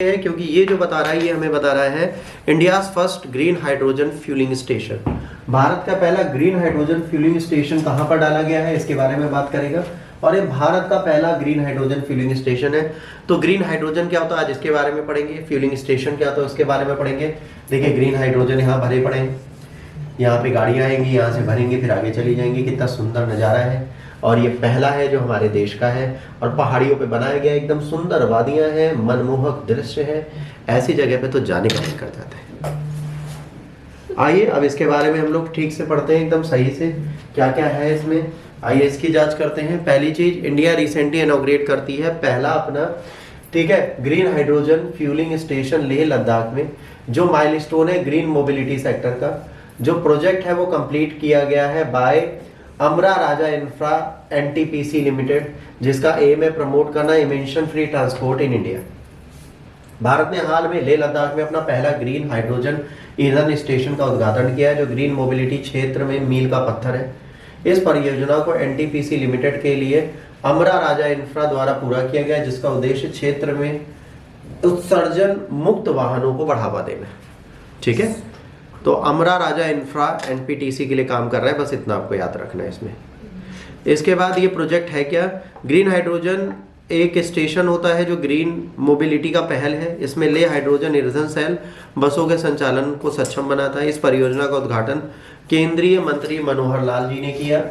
है, क्योंकि ये जो बता रहा है ये हमें बता रहा है India's first green hydrogen fuelling station. Bharat का पहला ग्रीन हाइड्रोजन फ्यूलिंग स्टेशन कहां पर डाला गया है इसके बारे में बात करेगा। और ये भारत का पहला ग्रीन हाइड्रोजन फ्यूलिंग स्टेशन है। तो ग्रीन हाइड्रोजन क्या होता है आज इसके बारे में पढ़ेंगे, फ्यूलिंग स्टेशन क्या होता है उसके बारे में पढ़ेंगे। देखिए ग्रीन हाइड्रोजन यहाँ भरे पड़े हैं, यहाँ पे गाड़ियां आएंगी, यहाँ से भरेंगे फिर आगे चली जाएंगी। कितना सुंदर नज़ारा है। और ये पहला है जो हमारे देश का है और पहाड़ियों पे बनाया गया, एकदम सुंदर वादियां हैं, मनमोहक दृश्य है। ऐसी जगह पे तो जाने का मन कर जाता है। आइए अब इसके बारे में हम लोग ठीक से पढ़ते हैं एकदम सही से, क्या क्या है इसमें। आइए इसकी जांच करते हैं। पहली चीज, इंडिया रिसेंटली इनॉग्रेट करती है पहला अपना, ठीक है, green hydrogen fuelling station Leh Ladakh में। जो माइलस्टोन है ग्रीन मोबिलिटी सेक्टर का, जो प्रोजेक्ट है वो कंप्लीट किया गया है बाय अमरा राजा इंफ्रा एनटीपीसी लिमिटेड, जिसका एम है प्रमोट करना emission free transport in India. Bharat ने हाल में लेह लद्दाख में अपना पहला ग्रीन हाइड्रोजन ईंधन स्टेशन का उद्घाटन किया है, जो ग्रीन मोबिलिटी क्षेत्र में मील का पत्थर है। इस परियोजना को एनटीपीसी लिमिटेड के लिए अमरा राजा इंफ्रा द्वारा पूरा किया गया, जिसका उद्देश्य क्षेत्र में उत्सर्जन मुक्त वाहनों को बढ़ावा देना है। ठीक है, तो अमरा राजा इंफ्रा एनपीटीसी के लिए काम कर रहा है, बस इतना आपको याद रखना है इसमें। इसके बाद ये प्रोजेक्ट है क्या, ग्रीन हाइड्रोजन एक स्टेशन होता है जो ग्रीन मोबिलिटी का पहल है। इसमें ले हाइड्रोजन ईंधन सेल बसों के संचालन को सक्षम बनाता है। इस परियोजना का उद्घाटन केंद्रीय मंत्री मनोहर लाल जी ने किया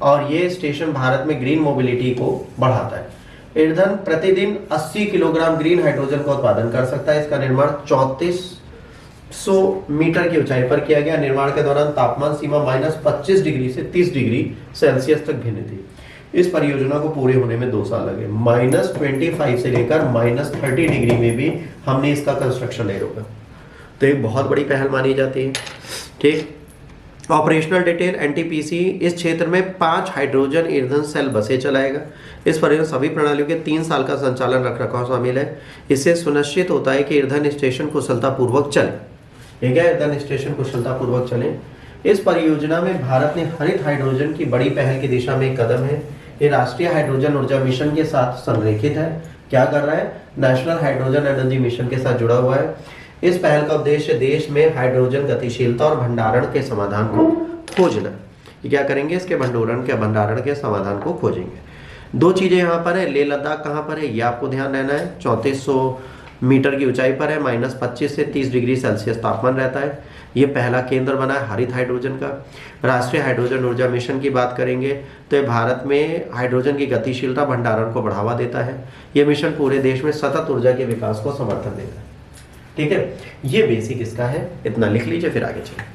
और ये स्टेशन भारत में ग्रीन मोबिलिटी को बढ़ाता है। ईंधन प्रतिदिन 80 किलोग्राम ग्रीन हाइड्रोजन का उत्पादन कर सकता है। इसका निर्माण 3400 मीटर की ऊंचाई पर किया गया। निर्माण के दौरान तापमान सीमा -25 डिग्री से 30 डिग्री सेल्सियस तक भिन्न थी। इस परियोजना को पूरे होने में 2 साल लगे। -25 से लेकर -30 डिग्री में भी हमने इसका कंस्ट्रक्शन नहीं रोका, तो एक बहुत बड़ी पहल मानी जाती है। ठीक, ऑपरेशनल डिटेल, एनटीपीसी इस क्षेत्र में 5 हाइड्रोजन ईंधन सेल बसें चलाएगा। इस परियोजना सभी प्रणालियों के 3 साल का संचालन रख रखाव शामिल है। इससे सुनिश्चित होता है कि ईंधन स्टेशन कुशलतापूर्वक चले। ठीक है, ईंधन स्टेशन कुशलतापूर्वक चले। इस परियोजना में भारत ने हरित हाइड्रोजन की बड़ी पहल की दिशा में एक कदम है। ये राष्ट्रीय हाइड्रोजन ऊर्जा मिशन के साथ संरेखित है। क्या कर रहा है, नेशनल हाइड्रोजन एनर्जी मिशन के साथ जुड़ा हुआ है। इस पहल का उद्देश्य देश में हाइड्रोजन गतिशीलता और भंडारण के समाधान को खोजना। ये क्या करेंगे, इसके भंडारण के समाधान को खोजेंगे। 2 चीजें यहाँ पर है। लेह लद्दाख कहाँ पर है ये आपको ध्यान रहना है। 3400 मीटर की ऊंचाई पर है, -25 से 30 डिग्री सेल्सियस तापमान रहता है। ये पहला केंद्र बना है हरित हाइड्रोजन का। राष्ट्रीय हाइड्रोजन ऊर्जा मिशन की बात करेंगे तो ये भारत में हाइड्रोजन की गतिशीलता भंडारण को बढ़ावा देता है। ये मिशन पूरे देश में सतत ऊर्जा के विकास को समर्थन देता है। ठीक है, ये बेसिक इसका है, इतना लिख लीजिए फिर आगे चलिए।